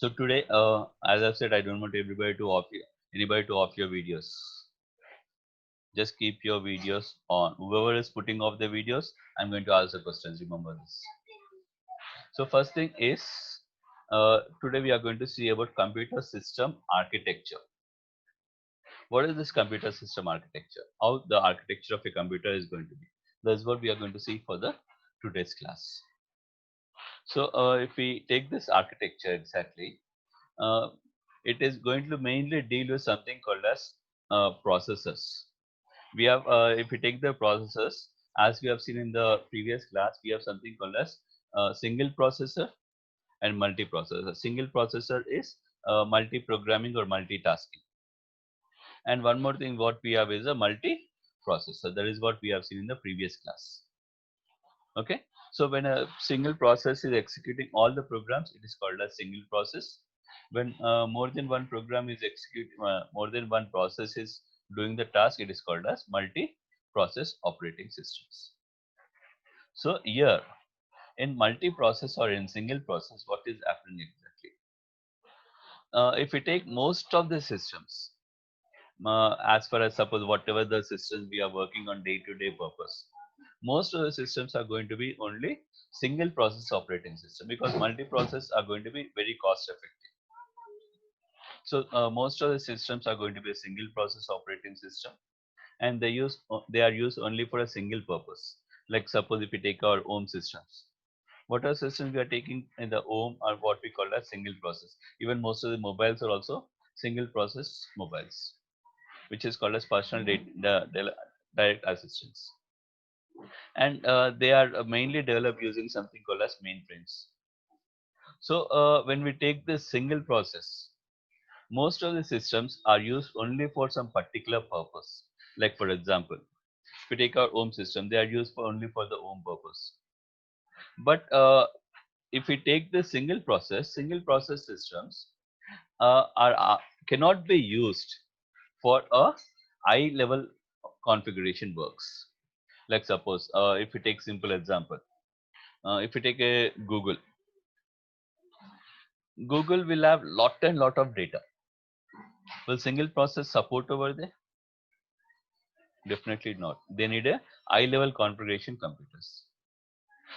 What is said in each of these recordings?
So today, as I've said, I don't want anybody to off your videos. Just keep your videos on. Whoever is putting off the videos, I'm going to ask the questions. Remember this. So first thing is, today we are going to see about computer system architecture. What is this computer system architecture? How the architecture of a computer is going to be. That's what we are going to see for the today's class. So if we take this architecture exactly, uh, it is going to mainly deal with something called as processors. We have, if we take the processors, as we have seen in the previous class, we have something called as single processor and multiprocessor. Single processor is multi-programming or multitasking. And one more thing, what we have is a multi-processor. That is what we have seen in the previous class. Okay. So when a single process is executing all the programs, it is called a single process. When more than one program is executing, more than one process is doing the task, it is called as multi-process operating systems. So here in multi-process or in single process, what is happening exactly? If we take most of the systems, as far as suppose whatever the systems we are working on day-to-day purpose, most of the systems are going to be only single process operating system because multi-process are going to be very cost effective. So most of the systems are going to be a single process operating system, and they are used only for a single purpose. Like suppose if we take our home systems, what are systems we are taking in the home are what we call as single process. Even most of the mobiles are also single process mobiles, which is called as personal direct assistance. And they are mainly developed using something called as mainframes. So when we take this single process, most of the systems are used only for some particular purpose. Like for example, if we take our home system, they are used for only for the home purpose. But if we take the single process systems cannot be used for a high level configuration works. Like suppose if we take simple example, if we take a Google will have lot and lot of data. Will single process support over there? Definitely not. They need a high level configuration computers.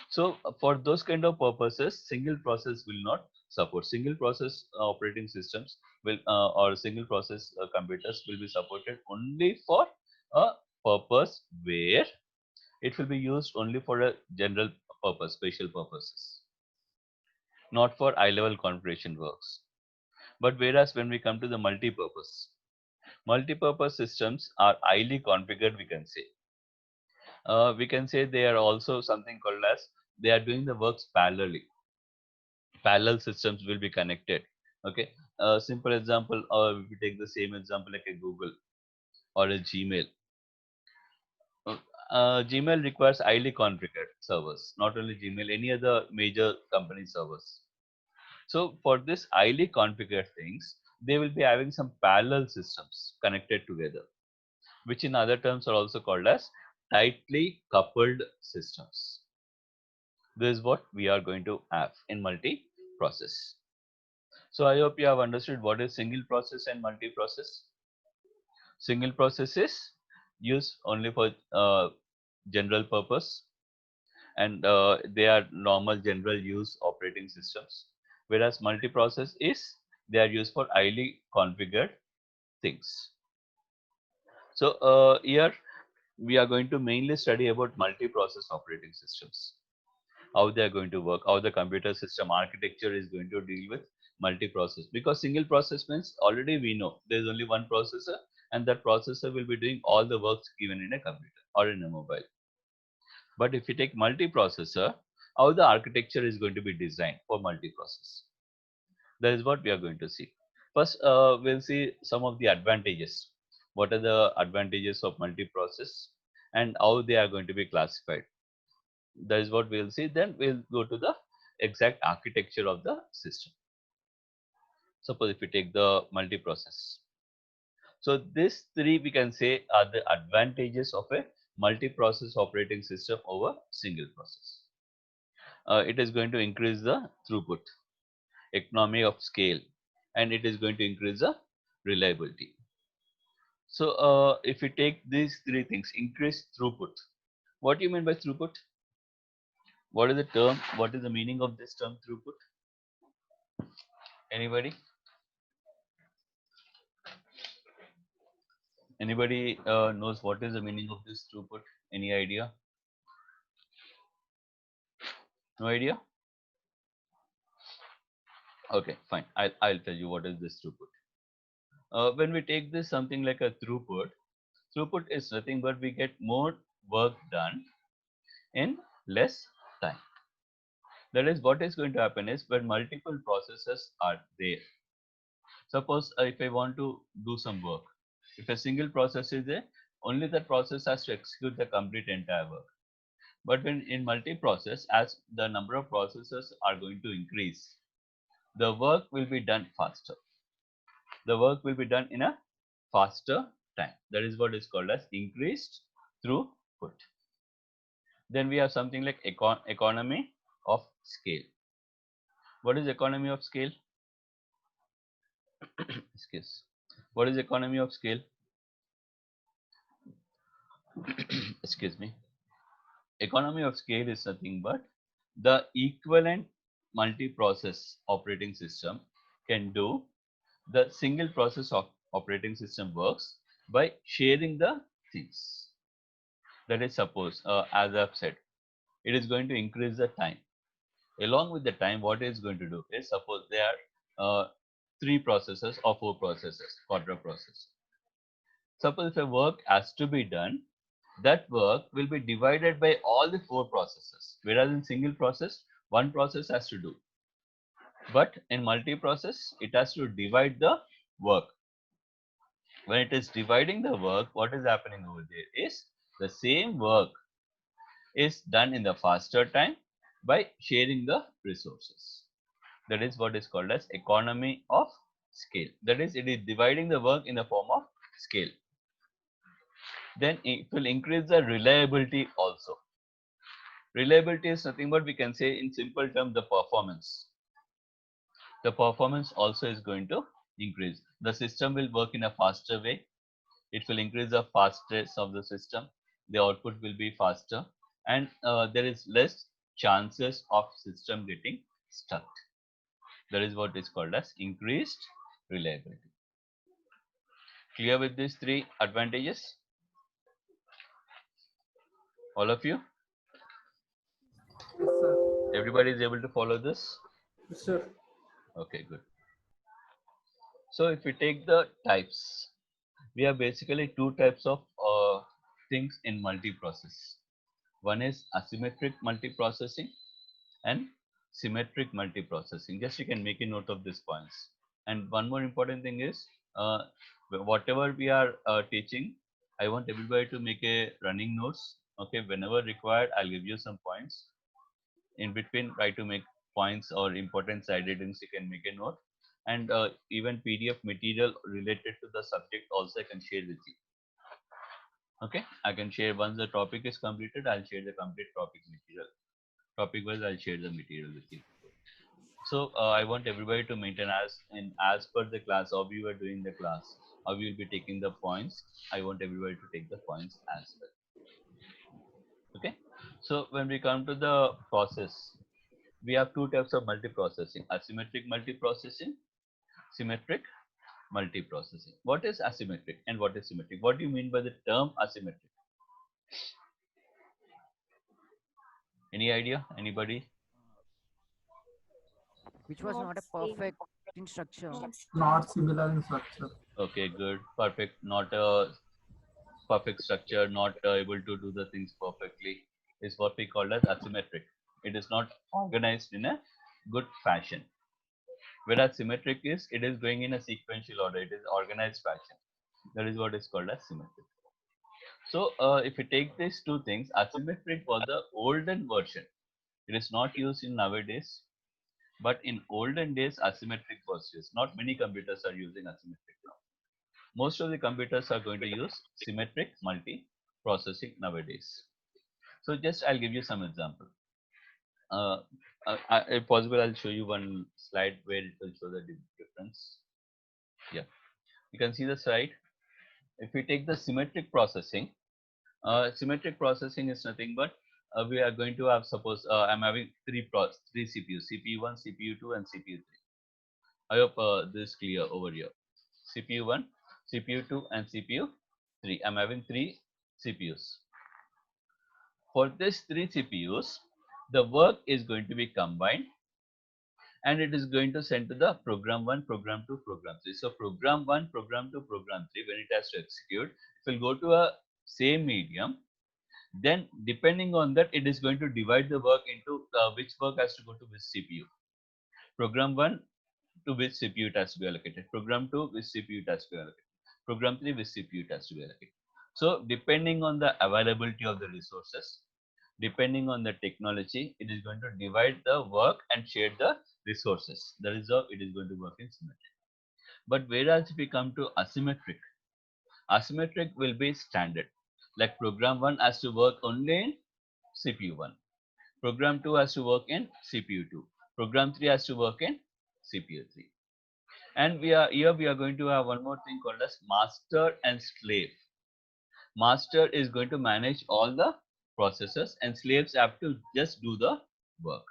So for those kind of purposes, single process will not support. Single process operating systems will or single process computers will be supported only for a purpose where it will be used only for a general purpose, special purposes, not for high level configuration works. But whereas when we come to the multi-purpose systems are highly configured, we can say they are also something called as they are doing the works parallelly. Parallel systems will be connected. Okay, simple example, or if we take the same example like a Google or a Gmail. Uh, Gmail requires highly configured servers, not only Gmail, any other major company servers. So for this highly configured things, they will be having some parallel systems connected together, which in other terms are also called as tightly coupled systems. This is what we are going to have in multi-process. So I hope you have understood what is single process and multi-process. Single process is used only for general purpose, and they are normal general use operating systems, whereas multi-process is they are used for highly configured things. So here we are going to mainly study about multi-process operating systems, how they are going to work, how the computer system architecture is going to deal with multi-process. Because single process means already we know there is only one processor, and that processor will be doing all the works given in a computer or in a mobile. But if you take multi-processor, how the architecture is going to be designed for multi-process. That is what we are going to see. First, we'll see some of the advantages. What are the advantages of multi-process and how they are going to be classified? That is what we'll see. Then we'll go to the exact architecture of the system. Suppose if we take the multi-process. So these three we can say are the advantages of a multi-process operating system over single process. It is going to increase the throughput. economy of scale, and it is going to increase the reliability. So if we take these three things, increase throughput. What do you mean by throughput? What is the term? What is the meaning of this term throughput? Anybody? Anybody knows what is the meaning of this throughput? Any idea? No idea? Okay, fine. I'll tell you what is this throughput. When we take this something like a throughput is nothing but we get more work done in less time. That is, what is going to happen is when multiple processes are there. Suppose if I want to do some work, if a single process is there, only that process has to execute the complete entire work. But when in multi-process, as the number of processes are going to increase, the work will be done faster. The work will be done in a faster time. That is what is called as increased throughput. Then we have something like economy of scale. What is economy of scale? Excuse. What is economy of scale? Excuse me. Economy of scale is nothing but the equivalent multi-process operating system can do the single process of operating system works by sharing the things. That is, suppose as I've said, it is going to increase the time. Along with the time, what it is going to do is, suppose there are 3 processes or 4 processes, quadra process. Suppose if a work has to be done, that work will be divided by all the 4 processes, whereas in single process, one process has to do. But in multi-process, it has to divide the work. When it is dividing the work, what is happening over there is the same work is done in the faster time by sharing the resources. That is what is called as economy of scale. That is, it is dividing the work in the form of scale. Then it will increase the reliability also. Reliability is nothing but we can say in simple terms the performance. The performance also is going to increase. The system will work in a faster way. It will increase the fastness of the system. The output will be faster, and there is less chances of system getting stuck. That is what is called as increased reliability. Clear with these 3 advantages? All of you? Yes, sir. Everybody is able to follow this? Yes, sir. Okay, good. So if we take the types, we have basically 2 types of things in multiprocess. One is asymmetric multiprocessing and symmetric multiprocessing. Just you can make a note of these points. And one more important thing is, whatever we are teaching, I want everybody to make a running notes. Okay, whenever required, I'll give you some points. In between, try to make points or important side readings. You can make a note, and even PDF material related to the subject also I can share with you. Okay, I can share once the topic is completed. I'll share the complete topic material. Topic wise, I'll share the material with you. So I want everybody to maintain as per the class, how you are doing the class, how you will be taking the points. I want everybody to take the points as well. Okay. So when we come to the process, we have 2 types of multiprocessing: asymmetric multiprocessing, symmetric multiprocessing. What is asymmetric and what is symmetric? What do you mean by the term asymmetric? Any idea? Anybody? which was Not not a same. perfect in structure. Not similar in structure. Okay, good, perfect. Not a perfect structure, not able to do the things perfectly, is what we call as asymmetric. It is not organized in a good fashion. Whereas symmetric is, it is going in a sequential order, it is organized fashion. That is what is called as symmetric. So if we take these 2 things, asymmetric was the olden version. It is not used in nowadays, but in olden days, asymmetric was used. Not many computers are using asymmetric now. Most of the computers are going to use symmetric multi-processing nowadays. So just I'll give you some example. If possible, I'll show you one slide where it will show the difference. Yeah, you can see the slide. If we take the symmetric processing is nothing but we are going to have, suppose I'm having three CPUs, CPU1, CPU2, and CPU3. I hope this is clear over here. CPU1, CPU2, and CPU3. I'm having three CPUs. For these three CPUs, the work is going to be combined and it is going to send to the program 1, program 2, program 3. So program 1, program 2, program 3, when it has to execute, it will go to a same medium. Then depending on that, it is going to divide the work into which work has to go to which CPU. Program 1 to which CPU it has to be allocated. Program 2 which CPU it has to be allocated. Program 3 which CPU it has to be allocated. So depending on the availability of the resources, depending on the technology, it is going to divide the work and share the resources. That is how it is going to work in symmetric. But whereas if we come to asymmetric, asymmetric will be standard. Like program 1 has to work only in CPU 1. Program 2 has to work in CPU 2. Program 3 has to work in CPU 3. And we are going to have one more thing called as master and slave. Master is going to manage all the processes and slaves have to just do the work.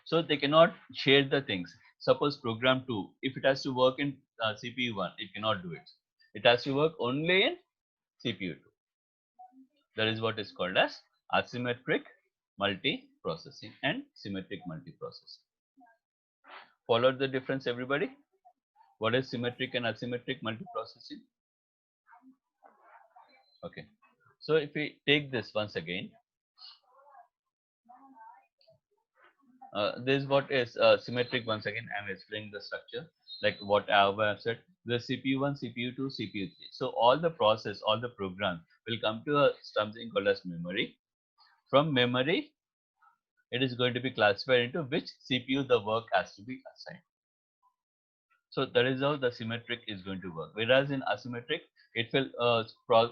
So they cannot share the things. Suppose program 2, if it has to work in CPU 1, it cannot do it. It has to work only in CPU 2. That is what is called as asymmetric multiprocessing and symmetric multiprocessing. Followed the difference, everybody? What is symmetric and asymmetric multiprocessing? Okay. So if we take this once again, this is what is symmetric. Once again, I'm explaining the structure like what I have said. The CPU1, CPU2, CPU3. So all the process, all the program will come to something called as memory. From memory, it is going to be classified into which CPU the work has to be assigned. So that is how the symmetric is going to work. Whereas in asymmetric, it will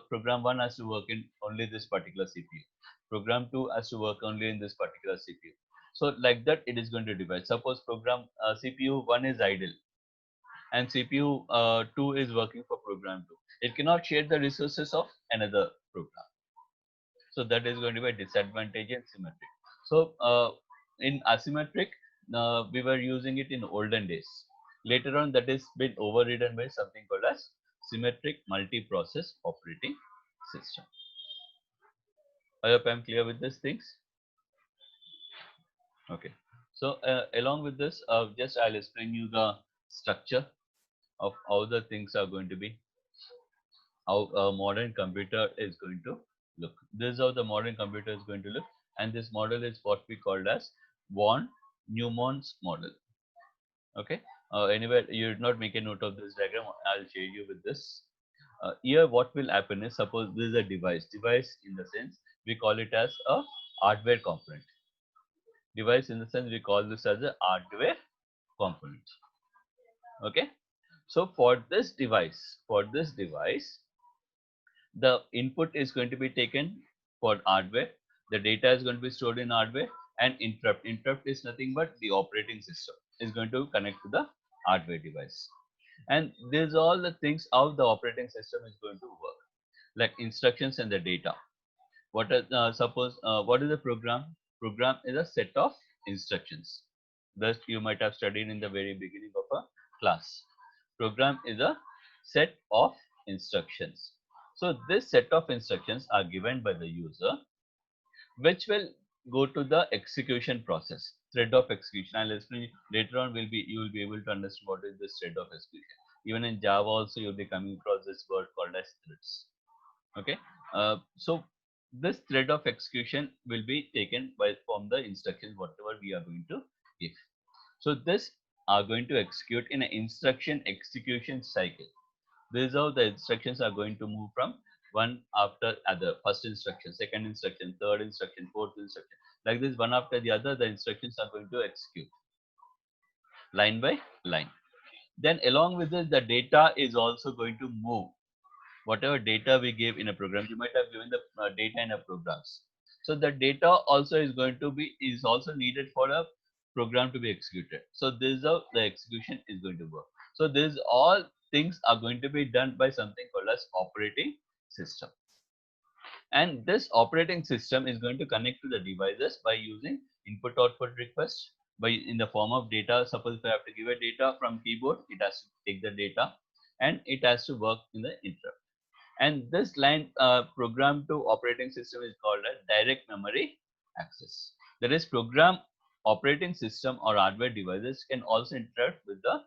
program 1 has to work in only this particular CPU. Program 2 has to work only in this particular CPU. So like that, it is going to divide. Suppose program CPU 1 is idle and CPU 2 is working for program 2. It cannot share the resources of another program. So that is going to be a disadvantage in symmetric. So in asymmetric, we were using it in olden days. Later on, that is been overridden by something called as symmetric multi-process operating system. I hope I'm clear with these things. Okay. So along with this, just I'll explain you the structure of how the things are going to be, how a modern computer is going to look. This is how the modern computer is going to look, and this model is what we called as von Neumann's model. Okay. Anyway, you did not make a note of this diagram. I'll share you with this. Here, what will happen is, suppose this is a device. Device in the sense we call it as a hardware component. Device in the sense we call this as a hardware component. Okay. So for this device, the input is going to be taken for hardware, the data is going to be stored in hardware, and interrupt is nothing but the operating system is going to connect to the hardware device. And these are all the things how the operating system is going to work, like instructions and the data. What is suppose what is a program is a set of instructions that you might have studied in the very beginning of a class. Program is a set of instructions. So this set of instructions are given by the user, which will go to the execution process, thread of execution. I'll explain later on. You will be able to understand what is this thread of execution. Even in Java also you'll be coming across this word called as threads. Okay. So this thread of execution will be taken by from the instructions whatever we are going to give. So this are going to execute in an instruction execution cycle. This is how the instructions are going to move from one after other. First instruction, second instruction, third instruction, fourth instruction. Like this, one after the other, the instructions are going to execute line by line. Then along with this, the data is also going to move. Whatever data we give in a program, you might have given the data in a programs. So the data also is also needed for a program to be executed. So this is how the execution is going to work. So this all things are going to be done by something called as operating system. And this operating system is going to connect to the devices by using input output request by in the form of data. Suppose if I have to give a data from keyboard, it has to take the data and it has to work in the interrupt. And this line program to operating system is called a direct memory access. That is, program operating system or hardware devices can also interact with the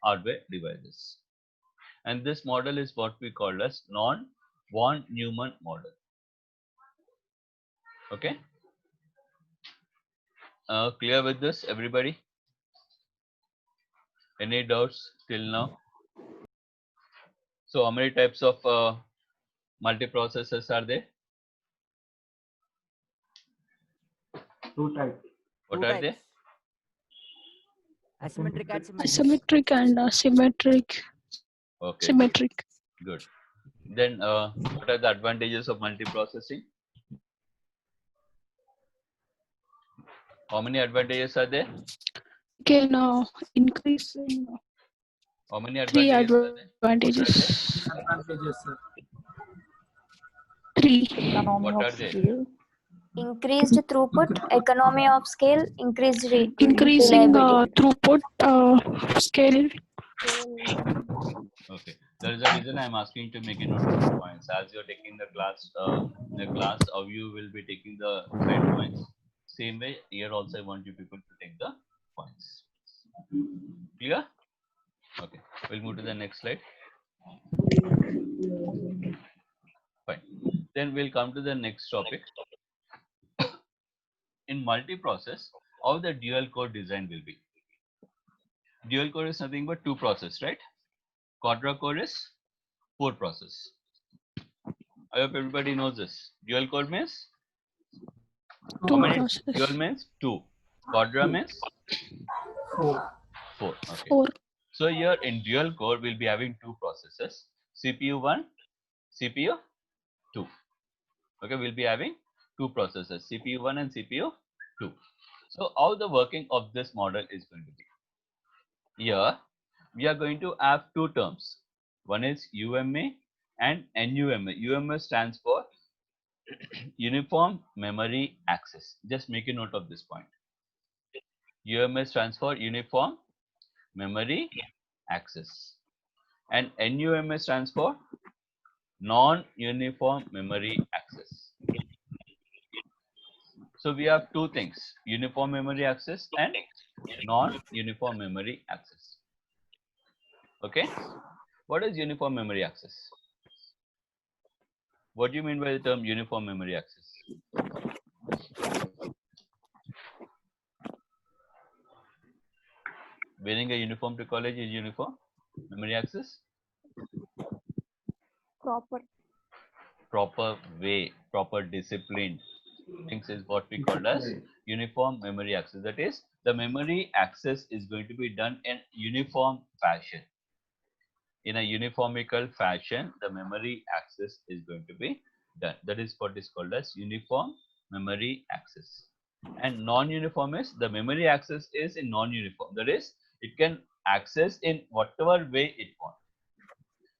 hardware devices. And this model is what we call as non-von Neumann model. Okay. Clear with this, everybody? Any doubts till now? So how many types of multiprocessors are there? Two types. What Two are they? types. Asymmetric and symmetric. Asymmetric and asymmetric. Okay, Symmetric. good. Then what are the advantages of multiprocessing? How many advantages are there? Can increase in How many three advantages are there? advantages. Advantages, sir. Three. Economy What of are they? scale. Increased throughput, economy of scale, increased Increasing reliability. throughput, scale. Okay, that is the reason I am asking to make a note of the points. As you are taking the class, how you will be taking the slide points. Same way, here also I want you people to take the points. Clear? Okay, we'll move to the next slide. Fine. Then we'll come to the next topic. In multiprocess, how the dual core design will be. Dual core is nothing but two process, right? Quadra core is four process. I hope everybody knows this. Dual core means Two how many? process. Dual means two. Quadra means Four. four. Okay. Four. So here in dual core, we'll be having two processes: CPU 1, CPU 2. Okay, we'll be having two processes: CPU 1 and CPU 2. So how the working of this model is going to be? Here we are going to have two terms. One is UMA and NUMA. UMA stands for Uniform Memory Access. Just make a note of this point. UMA stands for Uniform Memory Access. And NUMA stands for Non-Uniform Memory Access. So we have two things: uniform memory access and non-uniform memory access. Okay. What is uniform memory access? What do you mean by the term uniform memory access? Wearing a uniform to college is uniform memory access? Proper way, proper discipline things is what we call as uniform memory access. That is, the memory access is going to be done in uniform fashion. In a uniformical fashion, the memory access is going to be done. That is what is called as uniform memory access. And non-uniform is the memory access is in non-uniform. That is, it can access in whatever way it wants.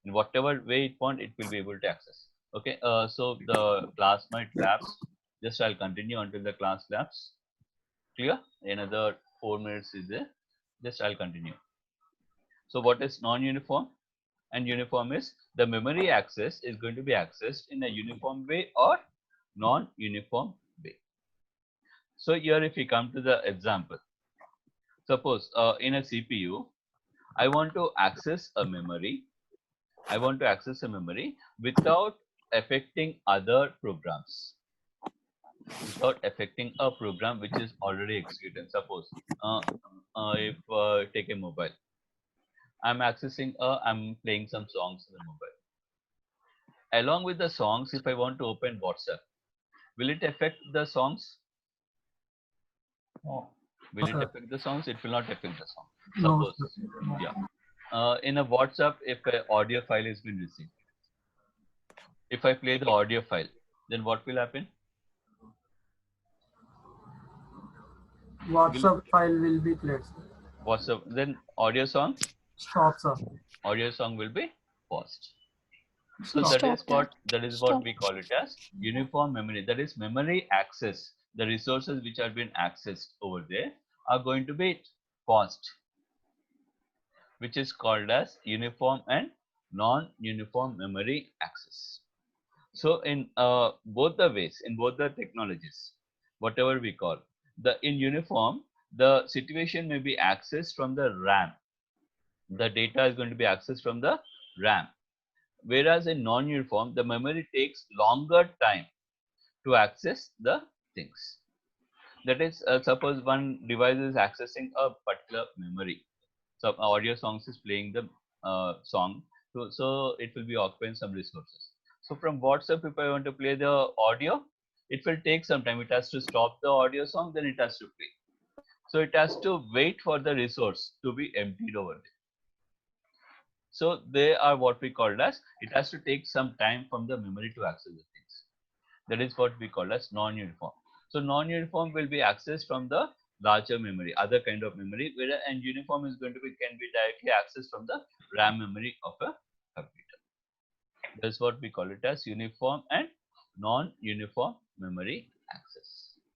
In whatever way it wants, it will be able to access. Okay, so the class might lapse. Just I'll continue until the class lapse. Clear? Another 4 minutes is there. Just I'll continue. So what is non-uniform? And uniform is the memory access is going to be accessed in a uniform way or non-uniform way. So here if we come to the example, suppose in a CPU, I want to access a memory. I want to access a memory without affecting other programs. Without affecting a program which is already executed. Suppose if take a mobile, I'm playing some songs in the mobile. Along with the songs, if I want to open WhatsApp, will it affect the songs? No. Will it Sir. affect the songs? It will not affect the song. No, Suppose, sir. No. yeah. In a WhatsApp, if an audio file has been received, if I play the audio file, then what will happen? WhatsApp file will be played, sir. WhatsApp. Then audio song. Stop, sir. Audio song will be paused. So Stop. that is what Stop. we call it as uniform memory. That is memory access. The resources which are being accessed over there are going to be paused, which is called as uniform and non-uniform memory access. So in both the ways, in both the technologies, whatever we call in uniform, the situation may be accessed from the RAM. The data is going to be accessed from the RAM. Whereas in non-uniform, the memory takes longer time to access the things. That is, suppose one device is accessing a particular memory. So audio songs is playing the song, so it will be occupying some resources. So from WhatsApp, if I want to play the audio, it will take some time. It has to stop the audio song, then it has to play. So it has to wait for the resource to be emptied over there. So they are what we call as, it has to take some time from the memory to access the things. That is what we call as non-uniform. So non-uniform will be accessed from the larger memory, other kind of memory, whereas and uniform is going to be can be directly accessed from the RAM memory of a computer. That's what we call it as uniform and non-uniform memory